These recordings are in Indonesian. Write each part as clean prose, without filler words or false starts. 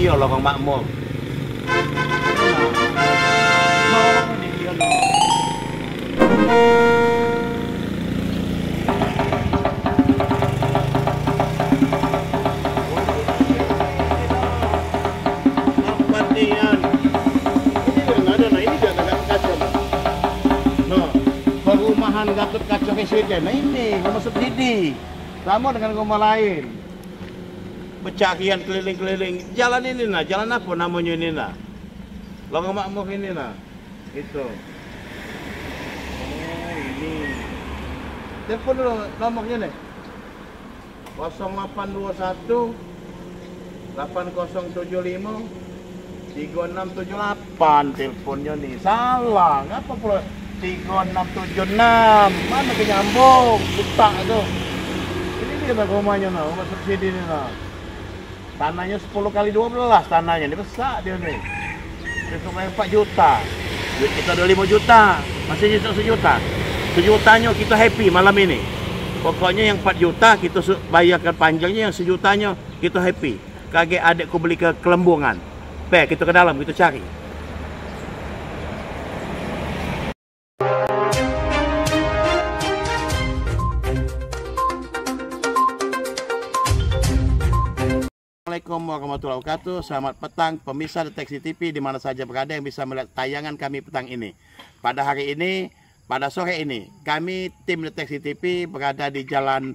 video Lorong Makmur. Perumahan Gatot Kaca Residen, nah ini rumah subsidi, sama dengan rumah lain. Pencarian keliling-keliling, jalan ini nah, jalan apa namanya ini nah? Lorong Makmur ini nah, itu. Oh ini. Telepon dulu nomornya nih. 0821 8075 3678 teleponnya nih. Salah, ngapa pula 3676? Mana kenyambung? Buta tuh. Ini dia rumahnya nah, rumah subsidi ini nah. Tanahnya 10 kali 12 tanahnya, ini besar dia nih. Dia cuma 4 juta. Duit kita udah 5 juta, masih nyisa 1 juta. 1 jutanya kita happy malam ini. Pokoknya yang 4 juta kita bayarkan panjangnya, yang 1 jutanya kita happy. Kakek adikku beli ke Kelembungan. Kita ke dalam, kita cari. Assalamualaikum warahmatullahi wabarakatuh. Selamat petang pemirsa Deteksi TV di mana saja berada yang bisa melihat tayangan kami petang ini. Pada hari ini, pada sore ini, kami tim Deteksi TV berada di Jalan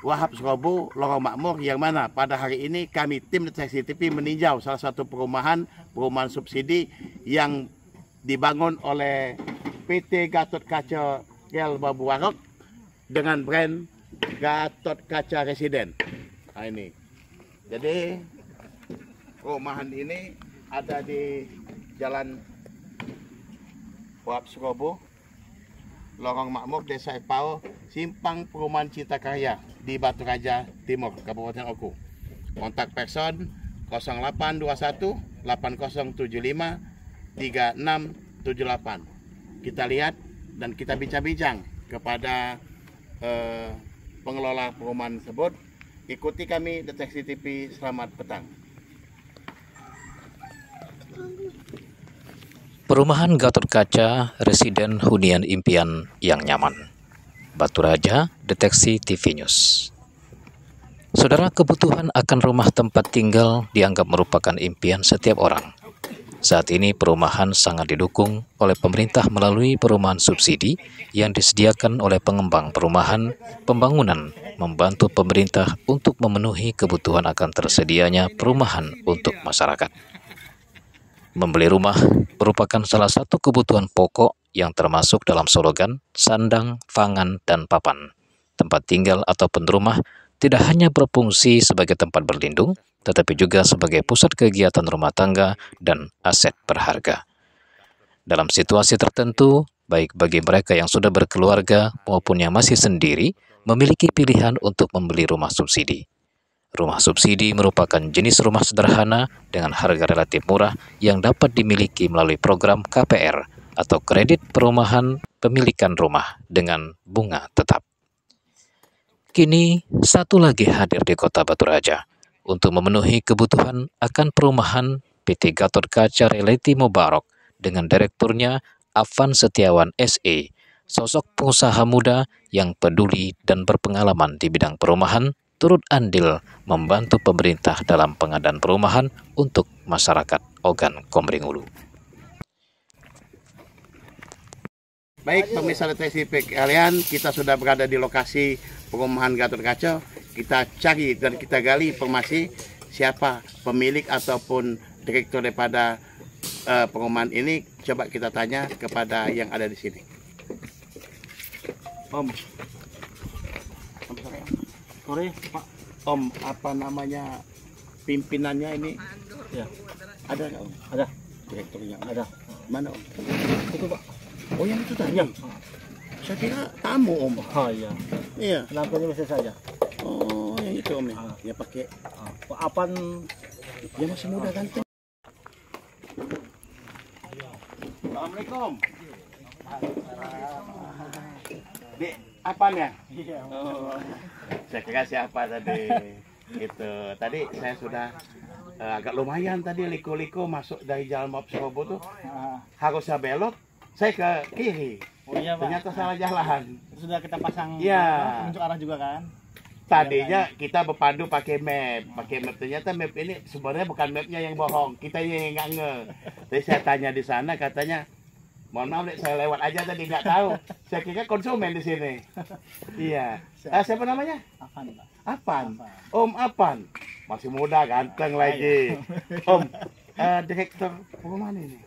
Wahab Surobo, Lorong Makmur, yang mana pada hari ini kami tim Deteksi TV meninjau salah satu perumahan subsidi yang dibangun oleh PT Gatot Kaca Babu Warok dengan brand Gatot Kaca Residen. Nah ini. Jadi perumahan ini ada di Jalan Wahab Surobo, Lorong Makmur, Desa Epao, Simpang Perumahan Cita Karya di Batu Raja Timur, Kabupaten Oku. Kontak person 0821 8075 3678. Kita lihat dan kita bincang-bincang kepada pengelola perumahan tersebut. Ikuti kami Deteksi TV, selamat petang. Perumahan Gatot Kaca Residen Hunian Impian yang nyaman. Batu Raja, Deteksi TV News. Saudara, kebutuhan akan rumah tempat tinggal dianggap merupakan impian setiap orang. Saat ini perumahan sangat didukung oleh pemerintah melalui perumahan subsidi yang disediakan oleh pengembang perumahan. Pembangunan membantu pemerintah untuk memenuhi kebutuhan akan tersedianya perumahan untuk masyarakat. Membeli rumah merupakan salah satu kebutuhan pokok yang termasuk dalam slogan sandang, pangan, dan papan. Tempat tinggal ataupun rumah tidak hanya berfungsi sebagai tempat berlindung, tetapi juga sebagai pusat kegiatan rumah tangga dan aset berharga. Dalam situasi tertentu, baik bagi mereka yang sudah berkeluarga maupun yang masih sendiri, memiliki pilihan untuk membeli rumah subsidi. Rumah subsidi merupakan jenis rumah sederhana dengan harga relatif murah yang dapat dimiliki melalui program KPR atau kredit perumahan pemilikan rumah dengan bunga tetap. Kini, satu lagi hadir di Kota Batu Raja untuk memenuhi kebutuhan akan perumahan PT Gatot Kaca Realty Mubarok dengan direkturnya Afan Setiawan SE, sosok pengusaha muda yang peduli dan berpengalaman di bidang perumahan, turut andil membantu pemerintah dalam pengadaan perumahan untuk masyarakat Ogan Komering Ulu. Baik pemirsa Deteksi TV kalian, kita sudah berada di lokasi perumahan Gatot Kaca. Kita cari dan kita gali informasi siapa pemilik ataupun direktur daripada perumahan ini. Coba kita tanya kepada yang ada di sini. Om, sore Pak. Om, apa namanya pimpinannya ini? Ya. Ada nggak Om? Ada. Direkturnya Ada. mana Om? Itu Pak. Oh yang itu tadi? Ya. Saya kira tamu Om. Oh iya. Iya. Lampunya masih saja. Oh yang itu Om ya? Ya pakai. Pak Apan. Dia masih muda ganteng. Assalamualaikum. Dek, apanya? Iya. Oh, saya kira siapa tadi? Itu tadi saya sudah agak lumayan tadi liko-liko masuk dari jalan Maop Serobo tuh Ah, harusnya belok, saya ke kiri. oh iya Pak. Ternyata salah jalan. Sudah kita pasang Iya. penunjuk arah juga kan? Tadinya kita berpandu pakai map, ternyata map ini sebenarnya bukan mapnya yang bohong, kita yang nggak nge. Jadi saya tanya di sana, katanya, mohon maaf Dek, saya lewat aja tadi nggak tahu. Saya kira konsumen di sini. Iya. Siapa namanya? Apan Pak. Apan. Om Apan. Masih muda, ganteng lagi. Om, direktur perumahan ini.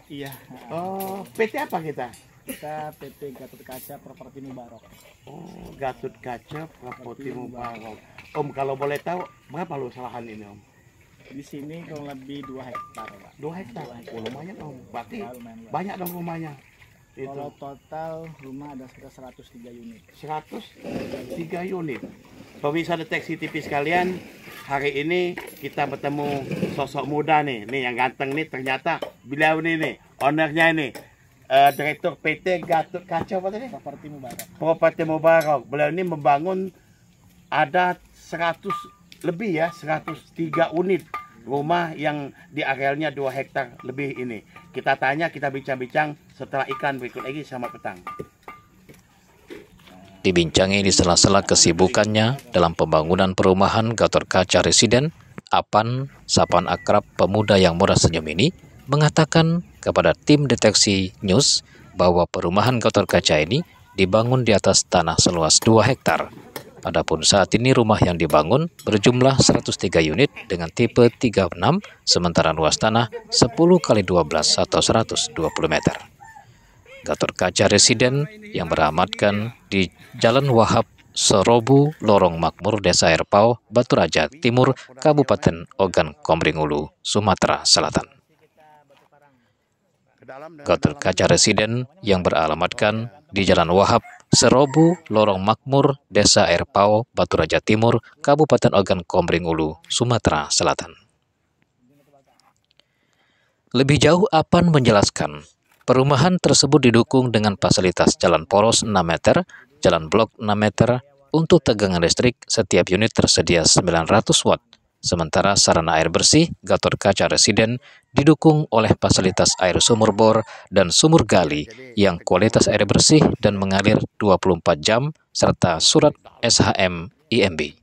Iya. Oh, PT apa kita? Kita PT Gatot Kaca Properti Mubarok. Oh, Gatot Kaca Properti Mubarok. Om, kalau boleh tahu berapa luas lahan ini, Om? Di sini kurang lebih 2 hektar Pak. 2 hektar. Oh, lumayan, Om. Berarti Ya, lumayan, Pak. banyak dong rumahnya. Kalau Itu total rumah ada sekitar 103 unit. 103 unit. Pemirsa Deteksi TV sekalian, hari ini kita bertemu sosok muda nih yang ganteng nih, ternyata beliau nih, ownernya ini, direktur PT Gatot Kaca apa tadi? Properti Mubarok. Properti Mubarok. Beliau ini membangun ada 100 lebih ya, 103 unit rumah yang di arealnya 2 hektar lebih ini. Kita tanya, kita bincang-bincang setelah iklan berikut lagi. Selamat petang. Dibincangi di sela-sela kesibukannya dalam pembangunan perumahan Gatot Kaca Residen, Apan, sapaan akrab pemuda yang murah senyum ini, mengatakan kepada tim deteksi news bahwa perumahan Gatot Kaca ini dibangun di atas tanah seluas 2 hektar. Adapun saat ini rumah yang dibangun berjumlah 103 unit dengan tipe 36, sementara luas tanah 10 x 12 atau 120 meter. Gatot Kaca Residen yang beralamatkan di Jalan Wahab Serobu, Lorong Makmur, Desa Airpau, Batu Raja Timur, Kabupaten Ogan Komering Ulu, Sumatera Selatan. Gatot Kaca Residen yang beralamatkan di Jalan Wahab Serobu, Lorong Makmur, Desa Airpau, Batu Raja Timur, Kabupaten Ogan Komering Ulu, Sumatera Selatan. Lebih jauh, Apan menjelaskan, perumahan tersebut didukung dengan fasilitas jalan poros 6 meter, jalan blok 6 meter, untuk tegangan listrik setiap unit tersedia 900 watt. Sementara sarana air bersih Gatot Kaca Residen didukung oleh fasilitas air sumur bor dan sumur gali yang kualitas air bersih dan mengalir 24 jam serta surat SHM IMB.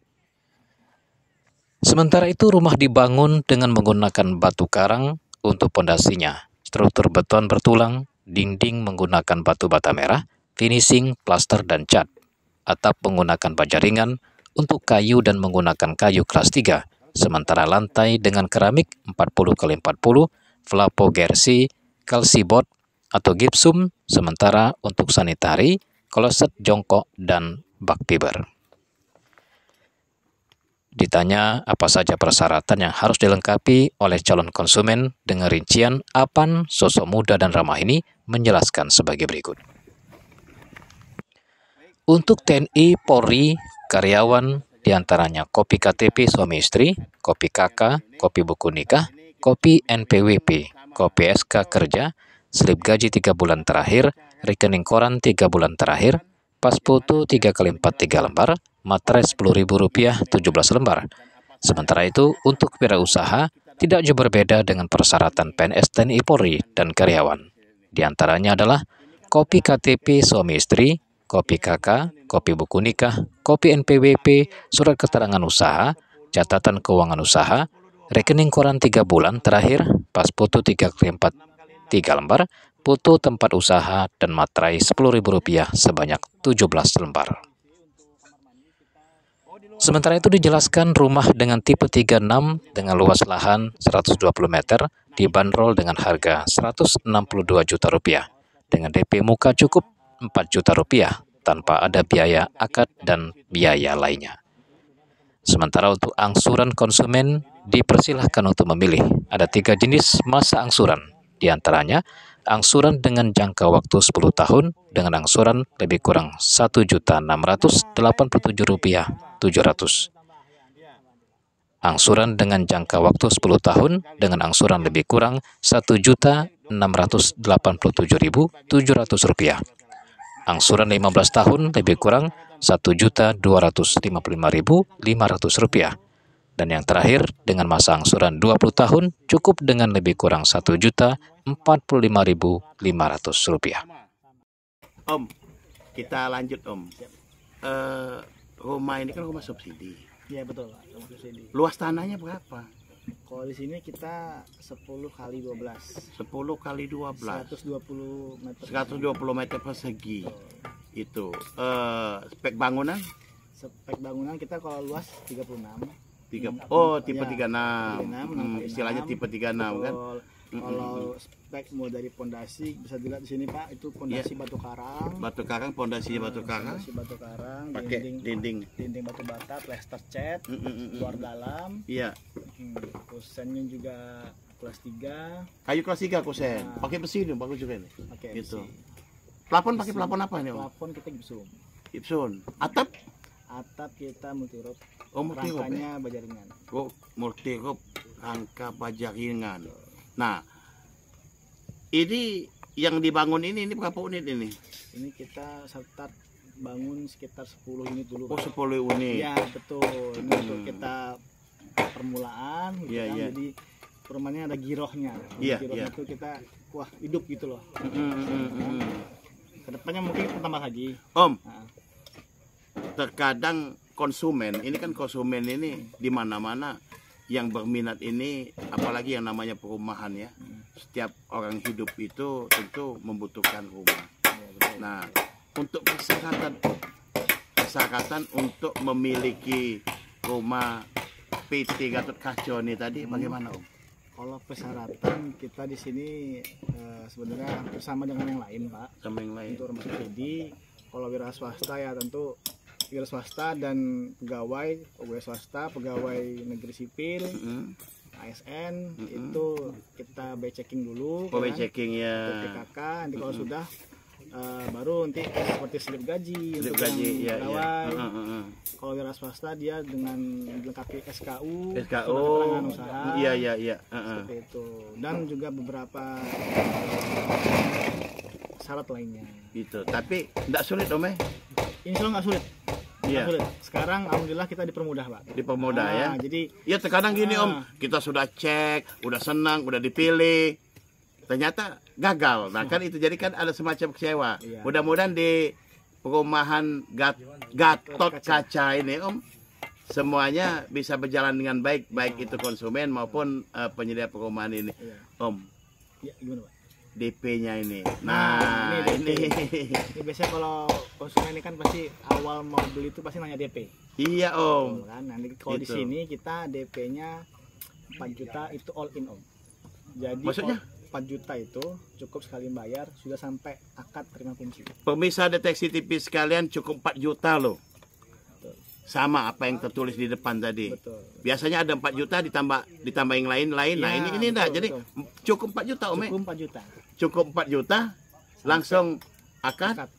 Sementara itu rumah dibangun dengan menggunakan batu karang untuk pondasinya, struktur beton bertulang, dinding menggunakan batu bata merah, finishing, plaster dan cat, atap menggunakan baja ringan, untuk kayu dan menggunakan kayu kelas 3. Sementara lantai dengan keramik 40x40, flapo gersi, kalsibot atau gipsum, sementara untuk sanitari, kloset jongkok, dan bak fiber. Ditanya apa saja persyaratan yang harus dilengkapi oleh calon konsumen dengan rincian, Apan, sosok muda dan ramah ini menjelaskan sebagai berikut. Untuk TNI, Polri, karyawan, diantaranya kopi KTP suami istri, kopi KK, kopi buku nikah, kopi NPWP, kopi SK kerja, slip gaji 3 bulan terakhir, rekening koran 3 bulan terakhir, pas foto 3x4 3 lembar, materai Rp10.000 17 lembar. Sementara itu, untuk wirausaha tidak jauh berbeda dengan persyaratan PNS TNI Polri dan karyawan. Di antaranya adalah kopi KTP suami istri, kopi KK, kopi buku nikah, kopi NPWP, surat keterangan usaha, catatan keuangan usaha, rekening koran 3 bulan terakhir, pas foto 3x4 3 lembar, foto tempat usaha, dan materai Rp10.000 sebanyak 17 lembar. Sementara itu dijelaskan rumah dengan tipe 36 dengan luas lahan 120 meter dibanderol dengan harga Rp162 juta dengan DP muka cukup Rp4 juta tanpa ada biaya akad dan biaya lainnya. Sementara untuk angsuran konsumen dipersilahkan untuk memilih. Ada 3 jenis masa angsuran, diantaranya angsuran dengan jangka waktu 10 tahun dengan angsuran lebih kurang Rp1.687.700. Angsuran dengan jangka waktu 10 tahun dengan angsuran lebih kurang Rp1.687.700. Angsuran 15 tahun lebih kurang Rp1.255.500. Dan yang terakhir, dengan masa angsuran 20 tahun, cukup dengan lebih kurang Rp1.045.500. Om, kita lanjut Om. Rumah ini kan rumah subsidi. Iya betul Pak, rumah subsidi. Luas tanahnya berapa? Kalau di sini kita 10 kali 12. 10 kali 12. 120 meter. 120 meter persegi. Betul. Itu. Spek bangunan? Spek bangunan kita kalau luas 36. Oh, tipe Ya, 36. Istilahnya tipe 36 kan? Betul. Kalau spek mulai dari pondasi bisa dilihat di sini Pak, itu pondasi batu karang. Batu karang, pondasinya batu karang. Pondasi batu karang, Pakai dinding. batu bata, plester cat, luar dalam. Iya. Kusennya juga kelas 3. Kayu kelas 3 kusen. Nah. Pakai besi nih, bagus juga nih. Oke. Gitu. Plafon pakai plafon apa nih, Om? Plafon kita gipsum. Gibson. Atap? Atap kita multi rope. Oh, multi rope. Rangkanya baja ringan. Oh, multi rope, rangka baja ringan. Nah, ini yang dibangun ini berapa unit ini? Ini kita start bangun sekitar 10 unit dulu. Oh, Pak. 10 unit. Iya, betul. Ini untuk kita permulaan gitu Iya, kan. iya. Jadi rumahnya ada girohnya. Iya, Girohnya iya. itu kita hidup gitu loh. Mm. Kedepannya mungkin kita tambah lagi. Om, Nah, terkadang konsumen, ini kan konsumen ini di mana-mana yang berminat ini, apalagi yang namanya perumahan ya. Setiap orang hidup itu tentu membutuhkan rumah. ya, betul. Nah, untuk persyaratan untuk memiliki rumah PT Gatot Kaca ini tadi bagaimana Om? Kalau persyaratan kita di sini sebenarnya bersama dengan yang lain Pak. Sama yang lain. Untuk rumah subsidi, kalau wira swasta ya tentu wira swasta dan pegawai swasta, pegawai negeri sipil, ASN itu kita by checking dulu. Oh, kan? checking ya. Untuk PKK, nanti kalau sudah baru nanti seperti slip gaji Slip untuk gaji, yang ya, pegawai. ya. Kalau wira swasta dia dengan dilengkapi SKU, surat SKO. keterangan usaha, Iya, iya, iya. seperti itu. Dan juga beberapa syarat lainnya. Gitu. Tapi enggak sulit Om. Insya Allah nggak sulit. Iya. Nggak sulit. Sekarang alhamdulillah kita dipermudah Pak. Dipermudah ya. Jadi Ya terkadang gini Om, kita sudah cek, udah senang, udah dipilih, ternyata gagal. Nah kan itu jadi kan ada semacam kecewa. Iya. Mudah-mudahan di perumahan Gatot Kaca ini Om, semuanya bisa berjalan dengan baik, baik itu konsumen maupun penyedia perumahan ini. iya. Om, Ya, gimana Pak? DP-nya ini. Nah, Nah, ini ini. Ini biasanya kalau konsumen ini kan pasti awal mau beli itu pasti nanya DP. Iya Om. Betul kan? Nanti kalau di Gitu. sini kita DP-nya 4 juta itu all in Om. Jadi Maksudnya? 4 juta itu cukup sekali bayar sudah sampai akad terima kunci. Pemirsa Deteksi TV sekalian, cukup 4 juta loh. Betul. Sama apa yang tertulis di depan tadi. Betul. Biasanya ada 4 juta ditambah yang lain-lain. Nah, Ya, ini enggak. betul, Jadi betul. cukup 4 juta, Om. Cukup 4 juta. Cukup 4 juta langsung akad. Akad.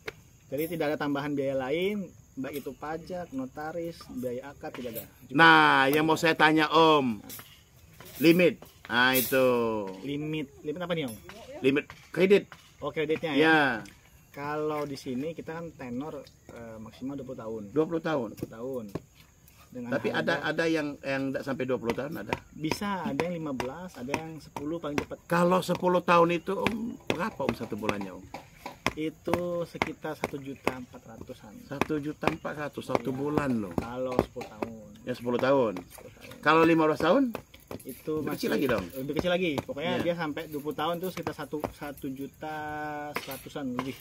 Jadi tidak ada tambahan biaya lain, baik itu pajak, notaris, biaya akad tidak ada. Nah, yang mau saya tanya Om, limit. Nah, itu Limit apa nih Om? limit kredit. Oh kreditnya ya. Ya, Kalau di sini kita kan tenor maksimal 20 tahun. 20 tahun. 20 tahun. Dengan Tapi harga- ada yang enggak sampai 20 tahun ada. bisa ada yang 15, ada yang 10 paling cepat. Kalau 10 tahun itu Om, berapa Om satu bulannya Om? Itu sekitar 1.400.000-an. 1.400.000 satu bulan loh. Kalau 10 tahun. Ya 10 tahun. 10 tahun. Kalau 15 tahun? Itu Lebih masih kecil lagi dong? Lebih kecil lagi. Pokoknya Iya. dia sampai 20 tahun itu sekitar 1.100.000-an lebih.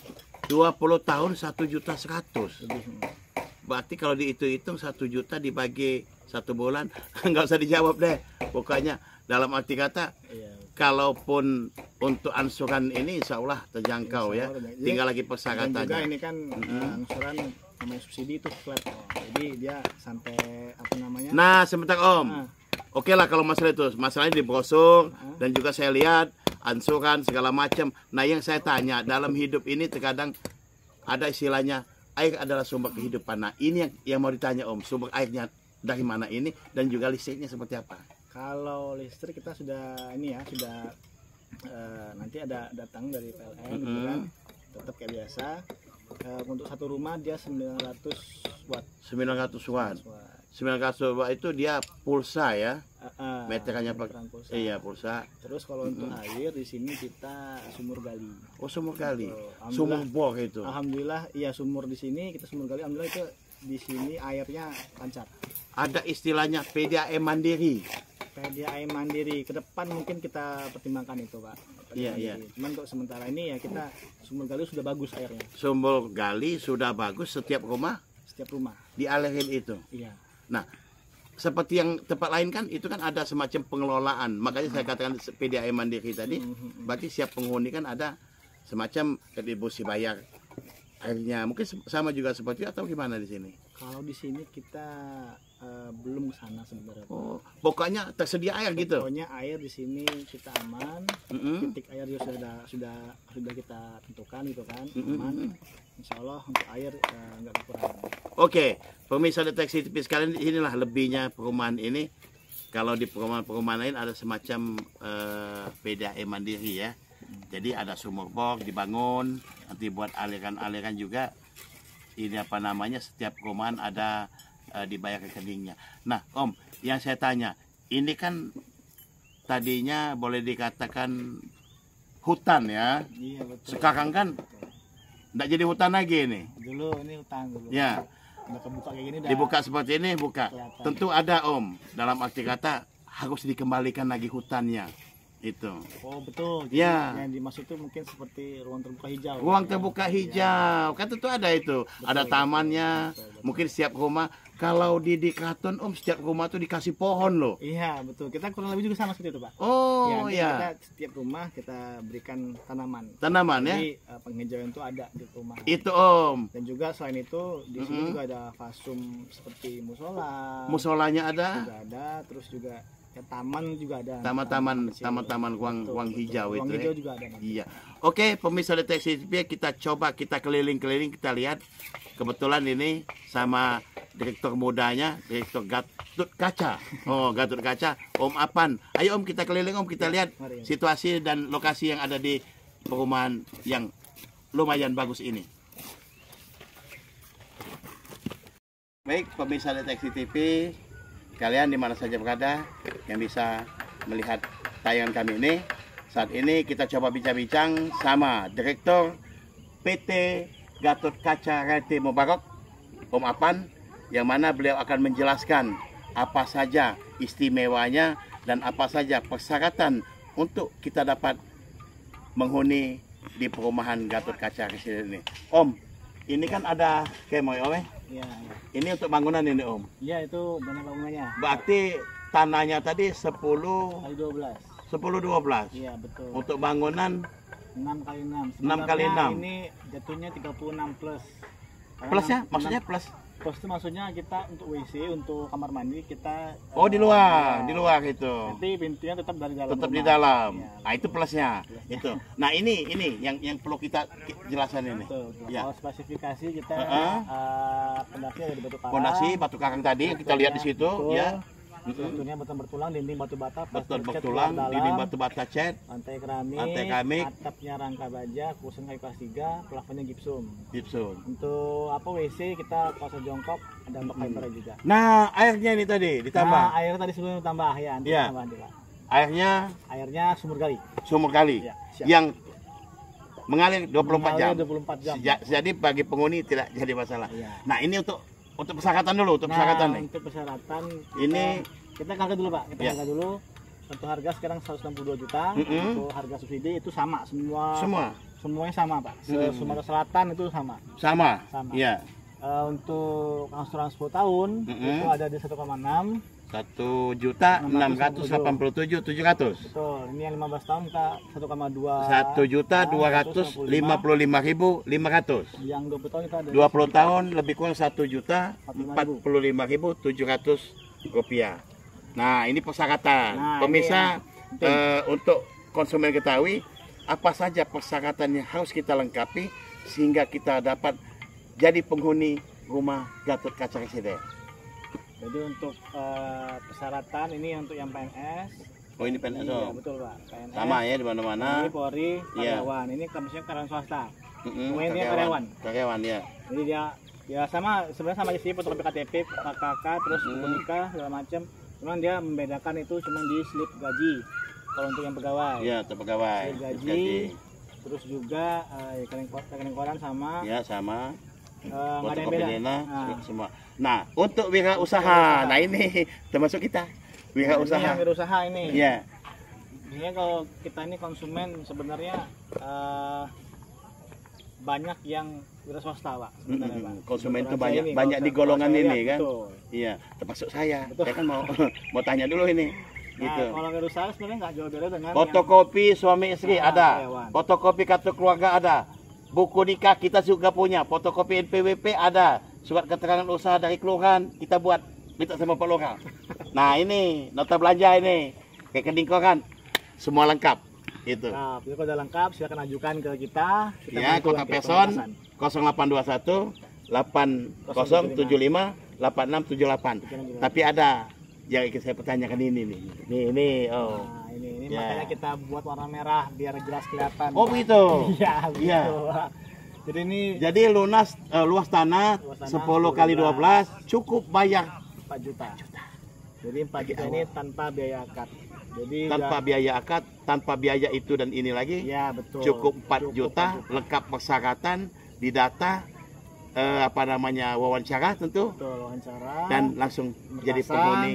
20 tahun 1.100.000. Lebih. Berarti kalau dihitung 1 juta dibagi 1 bulan, nggak usah dijawab deh. Pokoknya dalam arti kata, Iya. kalaupun untuk angsuran ini insya Allah terjangkau Insya ya. Allah terjangkau. Tinggal lagi Dan juga persyaratannya. ini kan angsuran namanya subsidi itu flat. Jadi dia sampai apa namanya? Nah, sebentar Om. Nah. Oke lah kalau masalah itu. Masalahnya di brosur dan juga saya lihat angsuran segala macam. Nah, yang saya tanya, dalam hidup ini terkadang ada istilahnya air adalah sumber kehidupan. Nah, ini yang mau ditanya Om, sumber airnya dari mana ini dan juga listriknya seperti apa? Kalau listrik kita sudah ini ya sudah nanti ada datang dari PLN gitu kan, tetap kayak biasa. Untuk satu rumah dia 900 watt. 900 watt. 900 watt itu dia pulsa ya. Meterannya meteran pulsa. Iya, pulsa. Terus kalau untuk air di sini kita sumur gali. Oh, sumur gali. Betul. Sumur bor itu. Alhamdulillah, iya sumur di sini kita sumur gali. Alhamdulillah itu di sini airnya lancar. Ada istilahnya PDAM mandiri. PDAM mandiri. Ke depan mungkin kita pertimbangkan itu, Pak. Iya, iya. Cuman untuk sementara ini ya kita sumur gali sudah bagus airnya. Sumur gali sudah bagus, setiap rumah Setiap rumah. dialirin itu. Iya. Nah, seperti yang tempat lain kan itu kan ada semacam pengelolaan. Makanya saya katakan PDAM mandiri tadi. Berarti siap penghuni kan ada semacam kontribusi bayar airnya. Mungkin sama juga seperti itu atau gimana di sini? Kalau di sini kita belum ke sana sebenarnya. Oh, pokoknya tersedia air gitu. Pokoknya air di sini kita aman. Titik air juga sudah kita tentukan gitu kan. Aman. Insya Allah untuk air nggak kekurangan. Oke, pemirsa deteksi TV sekalian, inilah lebihnya perumahan ini. Kalau di perumahan lain ada semacam PDAM mandiri ya. Jadi ada sumur bor dibangun, nanti buat aliran-aliran juga. Ini apa namanya, setiap perumahan ada dibayar rekeningnya. Nah, Om, yang saya tanya, ini kan tadinya boleh dikatakan hutan ya. Iya betul. Sekarang kan nggak jadi hutan lagi ini. Dulu ini hutan dulu. Ya. Udah kebuka kayak gini dah. Dibuka seperti ini, buka. Kelihatan. Tentu ada Om, dalam arti kata harus dikembalikan lagi hutannya. Itu. Oh betul. Jadi Ya. yang dimaksud itu mungkin seperti ruang terbuka hijau. Ruang terbuka hijau, kan tentu ada itu. Ada tamannya, betul. mungkin setiap rumah. Kalau di Kraton Om, setiap rumah tuh dikasih pohon loh. Iya betul. Kita kurang lebih juga sama seperti itu, Pak. Oh Jadi ya, Kita setiap rumah kita berikan tanaman. tanaman ya. Jadi penghijauan itu ada di rumah. Itu Om. Dan juga selain itu di sini juga ada fasum seperti musola. Musolanya ada. Juga ada, terus juga ya, taman juga ada. kecil. Taman-taman ruang hijau Ruang itu. hijau Ya. juga ada. Nanti. Iya. Oke, pemirsa deteksi TV, kita coba kita keliling-keliling, kita lihat. Kebetulan ini sama direktur mudanya, direktur Gatot Kaca. Oh, Gatot Kaca, Om Apan. Ayo Om, kita keliling Om, kita lihat Mari. situasi dan lokasi yang ada di perumahan yang lumayan bagus ini. Baik, pemirsa deteksi TV, kalian di mana saja berada yang bisa melihat tayangan kami ini. Saat ini kita coba bincang-bincang sama Direktur PT Gatot Kaca Realty Mubarak, Om Apan, yang mana beliau akan menjelaskan apa saja istimewanya dan apa saja persyaratan untuk kita dapat menghuni di perumahan Gatot Kaca Residen ini. Om, ini kan ada kemo Om. Iya. Ini untuk bangunan ini Om. Iya itu banyak bangunannya. Berarti tanahnya tadi 10 Kali 12. 12. Iya betul. Untuk bangunan 6 kali 6. 6 kali 6. Ini jatuhnya 36 plus. Karena Plusnya 6 maksudnya plus. Plus itu maksudnya kita untuk WC, untuk kamar mandi kita Oh, di luar itu. Nanti pintunya tetap dari dalam. Tetap di rumah. dalam. Iya, Nah, itu plusnya. Itu. Nah, ini yang perlu kita jelaskan ini. betul. Ya. Kalau spesifikasi kita pondasi ada di batu karang. Fondasi batu karang tadi yang kita lihat di situ, betul. ya. Strukturnya beton bertulang, dinding batu bata, Betul plastik cat bertulang, luar dalam, dinding batu bata cat, lantai keramik, keramik, atapnya rangka baja, kursi kayu kelas 3, plafonnya gipsum. gipsum. Untuk apa WC kita kuasa jongkok ada untuk fibernya juga. Nah, airnya ini tadi ditambah. Nah, air tadi sebelum tambah ya, nanti Iya. tambah nanti, Pak. Airnya sumur gali. Sumur kali Ya, siap. yang mengalir 24 jam. Mengalir 24 jam. Jadi bagi penghuni tidak jadi masalah. Iya. Nah, ini untuk persyaratan dulu, untuk persyaratan nih. Untuk persyaratan Ini kita harga dulu, Pak. Kita Ya. harga dulu. Untuk harga sekarang 162 juta. Mm-mm. Untuk harga subsidi itu sama semua. semua Semuanya sama, Pak. Mm-mm. Sumatera Selatan itu sama. sama. Sama. Iya. Untuk angsuran 10 tahun Mm-mm. itu ada di 1,6. 1.687.700. Betul. Ini yang 15 tahun kita 1,2. 1.255.500. Yang 20 tahun kita ada 20 tahun lebih kurang 1.045.700 rupiah. Nah, ini persyaratan. Nah, Pemirsa, ini yang untuk konsumen ketahui apa saja persyaratan yang harus kita lengkapi sehingga kita dapat jadi penghuni rumah Gatot Kaca Residen. Jadi untuk persyaratan ini untuk yang PNS. Oh, ini PNS. Iya, betul, Pak. PNS. Sama ya di mana-mana. Ini Polri, Iya. karyawan. Ini kamisnya karyawan swasta. Mm-mm, Semuanya dia karyawan. Karyawan ya. Jadi dia Ya sama, sebenarnya sama aja sih, fotokopi KTP, KKK, terus buku nikah segala macam. Cuman dia membedakan itu cuma di slip gaji. Kalau untuk yang pegawai. Iya, untuk pegawai. Slip gaji. Terus juga rekening koran sama. Ya, sama. Nggak ada yang beda. Semua. Nah, untuk wirausaha. Nah, ini termasuk kita. Wirausaha. Ini yang wirausaha ini. Iya. Biasanya kalau kita ini konsumen sebenarnya banyak yang wira swasta, Pak. Sebenarnya, Pak. Konsumen itu Ini, banyak di golongan ini kan. Betul. Iya, termasuk saya. Betul. Saya kan mau tanya dulu ini. Nah, Gitu. kalau wira usaha sebenarnya nggak jauh beda dengan Fotokopi suami istri ada. karyawan. Fotokopi kartu keluarga ada. Buku nikah kita juga punya. Fotokopi NPWP ada. Surat keterangan usaha dari kelurahan kita buat, minta sama Pak Lurah. Nah, ini nota belanja ini. Rekening koran. Semua lengkap. Itu. Nah, jadi kalau udah lengkap silakan ajukan ke kita. Ya, bantu kontak untuk person pembahasan. 0821 8075 8678. Tapi ada yang ingin saya pertanyakan ini nih. Ini oh. Nah, ini Ya. makanya kita buat warna merah biar jelas kelihatan. Oh, begitu. Iya, Iya. begitu. Jadi ini Jadi luas tanah 10 kali 12 cukup bayar 4 juta. Jadi 4 juta ini tanpa biaya akad. Jadi tanpa biaya akad, tanpa biaya itu dan ini lagi. ya betul. Cukup 4 Cukup juta, 4 juta. lengkap persyaratan, didata wawancara tentu Betul, wawancara. dan langsung jadi Pembahasan, penghuni,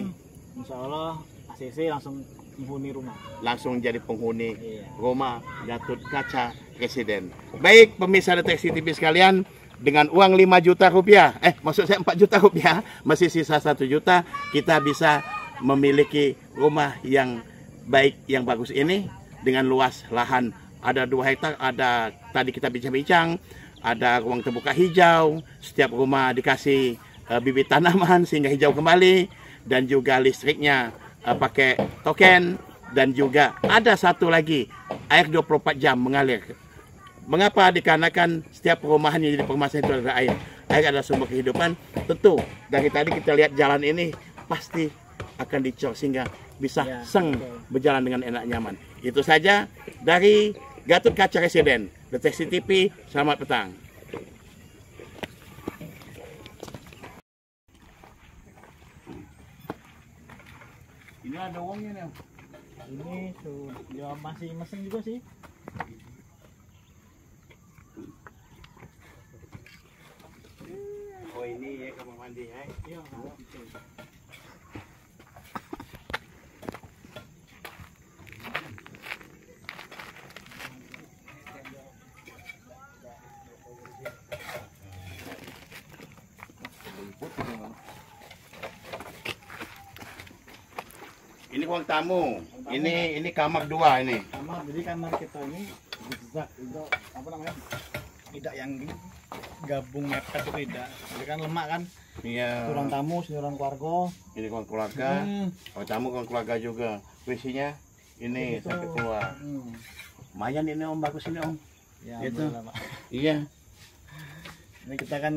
Insya Allah ACC langsung menghuni rumah. langsung jadi penghuni Iya. rumah Gatot Kaca Residen. Baik pemirsa Deteksi TV sekalian, dengan uang 5 juta rupiah, maksud saya 4 juta rupiah, masih sisa 1 juta, kita bisa memiliki rumah yang baik, yang bagus ini dengan luas lahan ada 2 hektar, ada tadi kita bincang-bincang, ada ruang terbuka hijau, setiap rumah dikasih bibit tanaman sehingga hijau kembali, dan juga listriknya pakai token, dan juga ada satu lagi air 24 jam mengalir. Mengapa? Dikarenakan setiap perumahan yang jadi permasalahan itu ada air. Air adalah sumber kehidupan. Tentu dari tadi kita lihat jalan ini pasti akan dicor sehingga bisa Ya, seng betul. berjalan dengan enak nyaman. Itu saja dari Gatot Kaca Residen, Deteksi TV. Selamat petang. Ini ada uangnya nih. Ini ya masih mesin juga sih. Oh, ini ya kamar mandi ya. Iya. Ini ruang tamu. Ini kamar 2 ini. Kamar, jadi kamar kita ini zigzag itu apa namanya? Tidak yang gabung mepet itu tidak. Jadi kan lemak kan. Iya. Ruang tamu, sini ruang keluarga. Ini ruang keluarga. Ruang tamu ruang keluarga juga. Visinya ini Itu. sampai keluar. Lumayan ini Om, bagus ini Om. Ya, Itu. alhamdulillah, Pak. Iya. Ini kita kan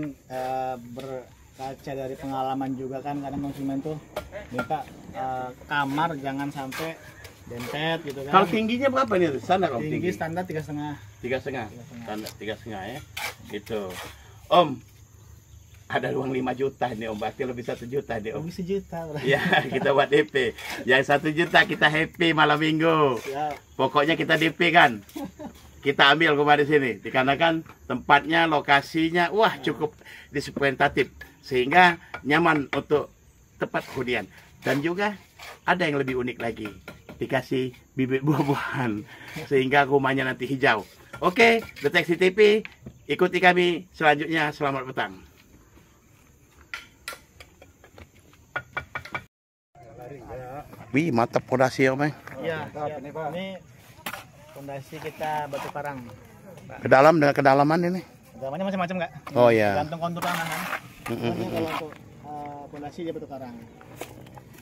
berkaca dari pengalaman juga kan, kadang konsumen tuh minta kamar jangan sampai dempet gitu kan. Kalau tingginya berapa nih? Standar Om tinggi tinggi. standar 3,5. 3,5. Standar 3,5 ya. Gitu. Om, ada uang 5 juta nih Om, berarti lebih 1 juta nih Om. Lebih 1 juta, Bro. Ya, kita buat DP. Yang 1 juta kita happy malam minggu. Ya, Pokoknya kita DP kan. Kita ambil rumah di sini. Dikarenakan tempatnya, lokasinya, wah cukup disiplintatif. Sehingga nyaman untuk tempat hunian. Dan juga ada yang lebih unik lagi. Dikasih bibit buah-buahan. Sehingga rumahnya nanti hijau. Oke, Deteksi TV. Ikuti kami selanjutnya. Selamat petang. Wih, mantap fondasi Om. iya, siap. Ini fondasi kita batu karang. Ke dalam dengan kedalaman ini. Gambarnya macam-macam nggak? Oh ya. Gantung kontur tanah kan. Ini kalau untuk fondasi dia batu karang.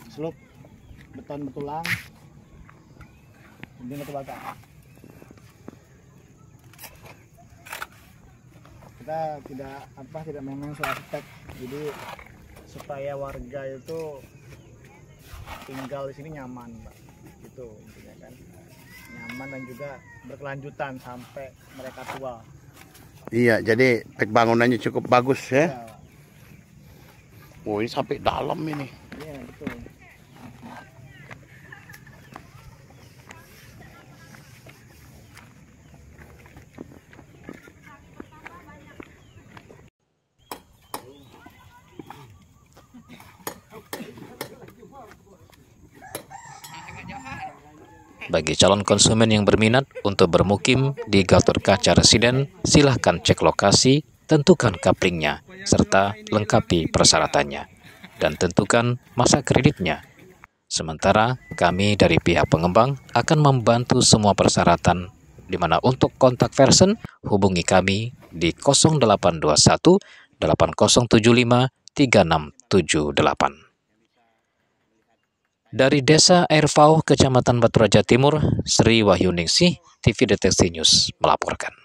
Slope beton betulang. Ini batu bata. Kita tidak main soal aspek. Jadi supaya warga itu tinggal di sini nyaman, Pak. Gitu intinya kan. Nyaman dan juga berkelanjutan sampai mereka tua. Iya, jadi bangunannya cukup bagus ya. Ya, Oh, ini sampai dalam ini. Iya, betul. Bagi calon konsumen yang berminat untuk bermukim di Gatorkaca Residen, silahkan cek lokasi, tentukan kaplingnya, serta lengkapi persyaratannya, dan tentukan masa kreditnya. Sementara kami dari pihak pengembang akan membantu semua persyaratan, di mana untuk kontak person hubungi kami di 0821 8075 3678. Dari Desa Airfau, Kecamatan Baturaja Timur, Sri Wahyuningsih, TV Deteksi News melaporkan.